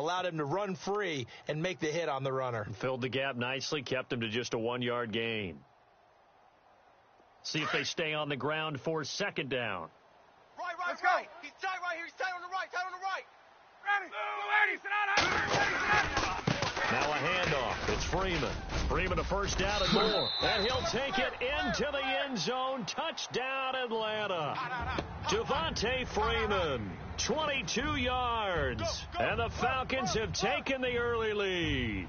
allowed him to run free and make the hit on the runner. Filled the gap nicely, kept him to just a 1-yard gain. See if they stay on the ground for second down. Right. He's tight right here. He's tight on the right. Now a handoff. It's Freeman. Freeman a first down and more. And he'll take it into the end zone. Touchdown, Atlanta. Devontae Freeman, 22 yards. And the Falcons have taken the early lead.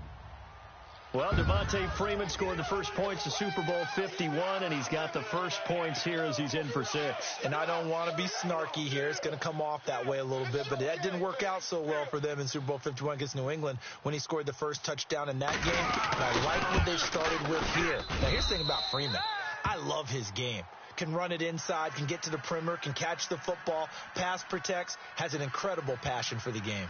Well, Devontae Freeman scored the first points of Super Bowl 51, and he's got the first points here as he's in for 6. And I don't want to be snarky here. It's going to come off that way a little bit, but that didn't work out so well for them in Super Bowl 51 against New England when he scored the first touchdown in that game. And I like what they started with here. Now, here's the thing about Freeman. I love his game. Can run it inside, can get to the perimeter, can catch the football, pass protects, has an incredible passion for the game.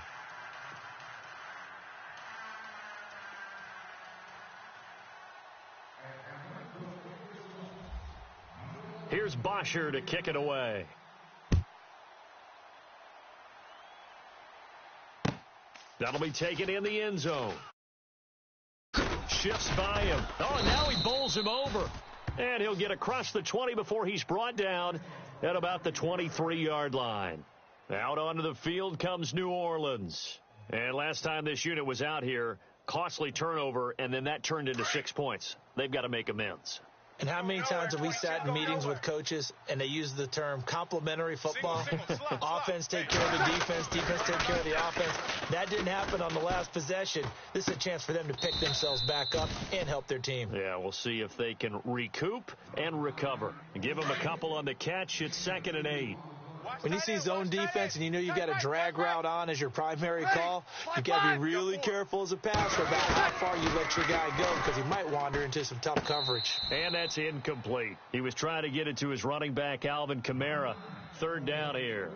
Here's Bosher to kick it away. That'll be taken in the end zone. Shifts by him. Oh, and now he bowls him over. And he'll get across the 20 before he's brought down at about the 23-yard line. Out onto the field comes New Orleans. And last time this unit was out here, costly turnover, and then that turned into 6 points. They've got to make amends. And how many times have we sat in meetings with coaches and they use the term complementary football? Offense take care of the defense, defense take care of the offense. That didn't happen on the last possession. This is a chance for them to pick themselves back up and help their team. Yeah, we'll see if they can recoup and recover. Give them a couple on the catch. It's 2nd and 8. When you see zone defense and you know you got a drag route on as your primary call, you got to be really careful as a passer about how far you let your guy go because he might wander into some tough coverage. And that's incomplete. He was trying to get it to his running back, Alvin Kamara. 3rd down here.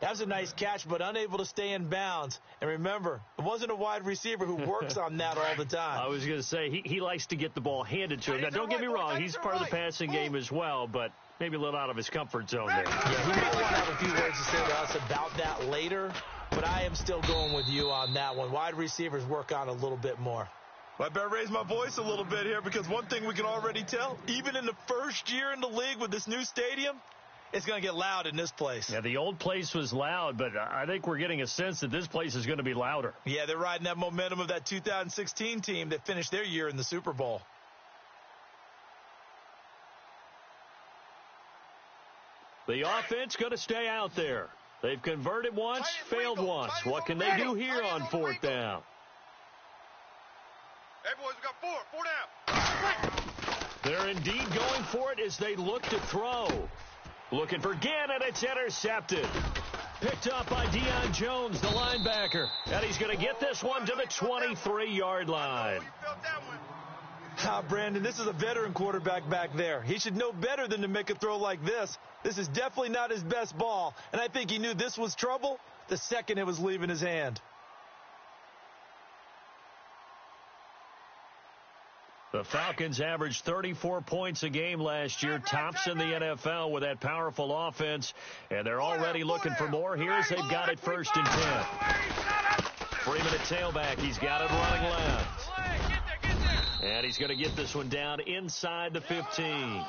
That was a nice catch, but unable to stay in bounds. And remember, it wasn't a wide receiver who works on that all the time. I was going to say, he likes to get the ball handed to him. Now, don't get me wrong, he's part of the passing game as well, but maybe a little out of his comfort zone there. Yeah, he might want to have a few words to say to us about that later, but I am still going with you on that one. Wide receivers work on a little bit more. Well, I better raise my voice a little bit here because one thing we can already tell, even in the first year in the league with this new stadium, it's going to get loud in this place. Yeah, the old place was loud, but I think we're getting a sense that this place is going to be louder. Yeah, they're riding that momentum of that 2016 team that finished their year in the Super Bowl. The offense going to stay out there. They've converted once, failed once. What can they do here on 4th down? Hey, boys, we got 4 down. They're indeed going for it as they look to throw. Looking for Gann, and it's intercepted. Picked up by Deion Jones, the linebacker. And he's going to get this one to the 23-yard line. Brandon, this is a veteran quarterback back there. He should know better than to make a throw like this. This is definitely not his best ball, and I think he knew this was trouble the second it was leaving his hand. The Falcons averaged 34 points a game last year, tops in the NFL with that powerful offense, and they're already looking for more here as they've got it 1st and 10. Freeman at tailback. He's got it running left. And he's going to get this one down inside the 15.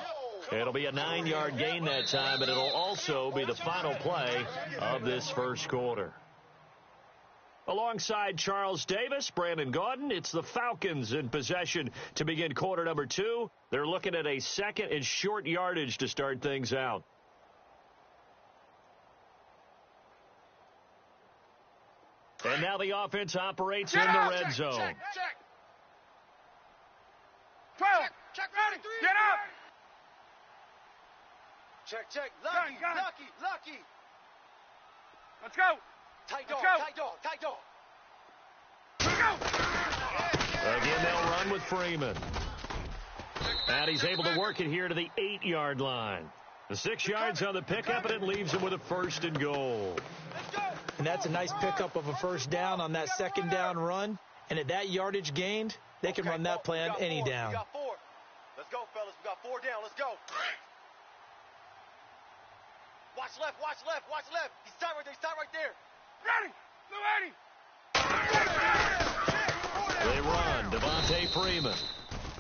It'll be a 9-yard gain that time, but it'll also be the final play of this first quarter. Alongside Charles Davis, Brandon Gaudin, it's the Falcons in possession to begin quarter number 2. They're looking at a 2nd and short yardage to start things out. And now the offense operates in the red zone. Check. 12. Check, ready. Get up. Check. Lucky. Let's go. Tight dog. Again, they'll run with Freeman. And he's able to work it here to the 8-yard line. The 6 yards on the pickup, and it leaves him with a 1st and goal. And that's a nice pickup of a 1st down on that 2nd down run. And at that yardage gained, they can run that play on any down. We got 4. Let's go, fellas. We got 4 down. Let's go. Watch left. He's tight right there. Ready. Blue 80. They run. Devontae Freeman.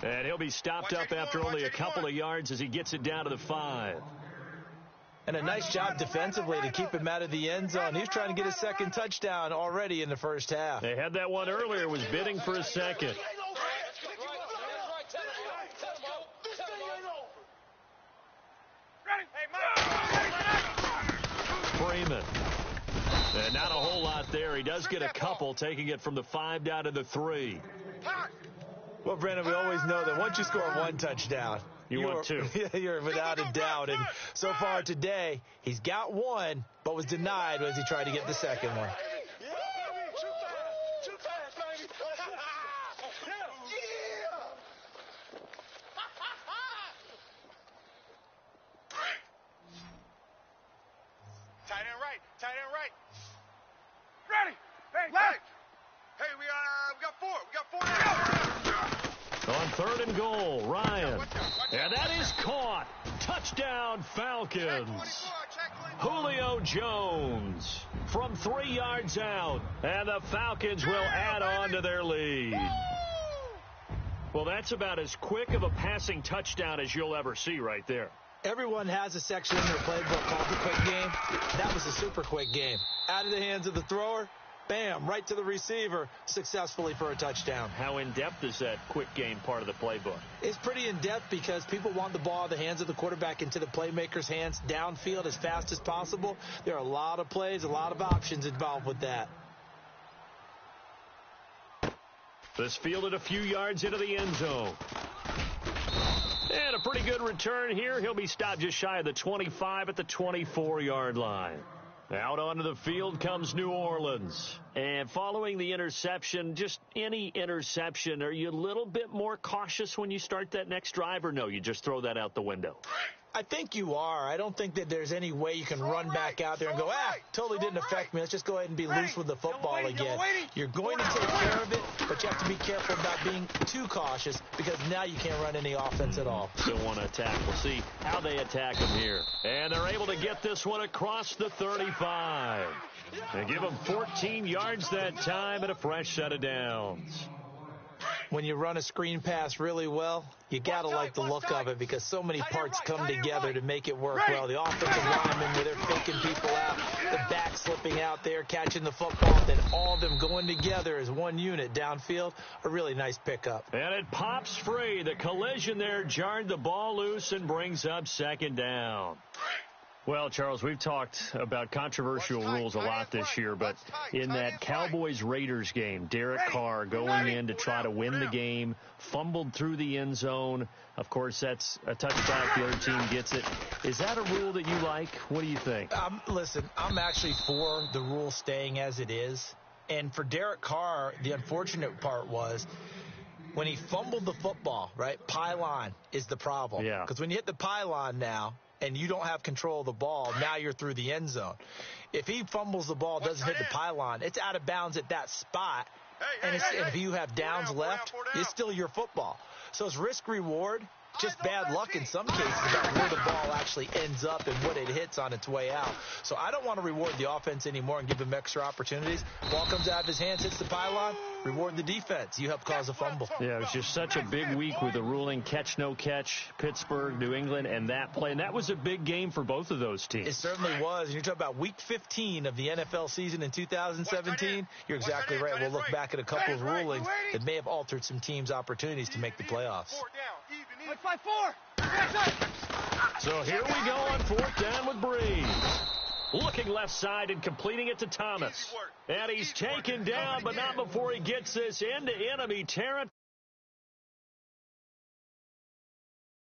And he'll be stopped up after only a couple of yards as he gets it down to the 5. And a nice job defensively to keep him out of the end zone. He's trying to get his second touchdown already in the first half. They had that one earlier, was bidding for a second. Freeman. And not a whole lot there. He does get a couple, taking it from the 5 down to the 3. Well, Brandon, we always know that once you score one touchdown, want two. You're without a doubt. And so far today, he's got one, but was denied as he tried to get the second one. Tight end right. Ready. Hey, left. Hey, we got 4. On 3rd and goal, Ryan. And that is caught. Touchdown, Falcons. Julio Jones from 3 yards out. And the Falcons will add on to their lead. Well, that's about as quick of a passing touchdown as you'll ever see right there. Everyone has a section in their playbook called the quick game. That was a super quick game. Out of the hands of the thrower, bam, right to the receiver, successfully for a touchdown. How in-depth is that quick game part of the playbook? It's pretty in-depth because people want the ball in the hands of the quarterback into the playmaker's hands downfield as fast as possible. There are a lot of plays, a lot of options involved with that. This fielded a few yards into the end zone. And a pretty good return here. He'll be stopped just shy of the 25 at the 24-yard line. Out onto the field comes New Orleans. And following the interception, just any interception, are you a little bit more cautious when you start that next drive, or no, you just throw that out the window? I think you are. I don't think that there's any way you can run back out there and go, totally didn't affect me. Let's just go ahead and be loose with the football again. You're going to take care of it, but you have to be careful about being too cautious because now you can't run any offense at all. Still want to attack. We'll see how they attack him here. And they're able to get this one across the 35. They give him 14 yards that time and a fresh set of downs. When you run a screen pass really well, you got to like the look of it because so many parts come together to make it work well. The offensive linemen, where they're faking people out, the back slipping out there, catching the football, then all of them going together as one unit downfield, a really nice pickup. And it pops free. The collision there jarred the ball loose and brings up 2nd down. Well, Charles, we've talked about controversial rules a lot this year, but in that Cowboys-Raiders game, Derek Carr going in to try to win the game, fumbled through the end zone. Of course, that's a touchback. The other team gets it. Is that a rule that you like? What do you think? Listen, I'm actually for the rule staying as it is. And for Derek Carr, the unfortunate part was when he fumbled the football, right, pylon is the problem. Yeah. Because when you hit the pylon now, and you don't have control of the ball, now you're through the end zone. If he fumbles the ball, doesn't hit the pylon, it's out of bounds at that spot, and if you have downs left, it's still your football. So it's risk-reward, just bad luck in some cases about where the ball actually ends up and what it hits on its way out. So I don't want to reward the offense anymore and give him extra opportunities. Ball comes out of his hands, hits the pylon, reward the defense. You help cause a fumble. Yeah, it was just such a big week with the ruling catch, no catch, Pittsburgh, New England, and that play. And that was a big game for both of those teams. It certainly was. And you're talking about week 15 of the NFL season in 2017. You're exactly right. We'll look back at a couple of rulings that may have altered some teams' opportunities to make the playoffs. So here we go on 4th down with Breeze. Looking left side and completing it to Thomas. And he's taken down, but not before he gets this into enemy territory.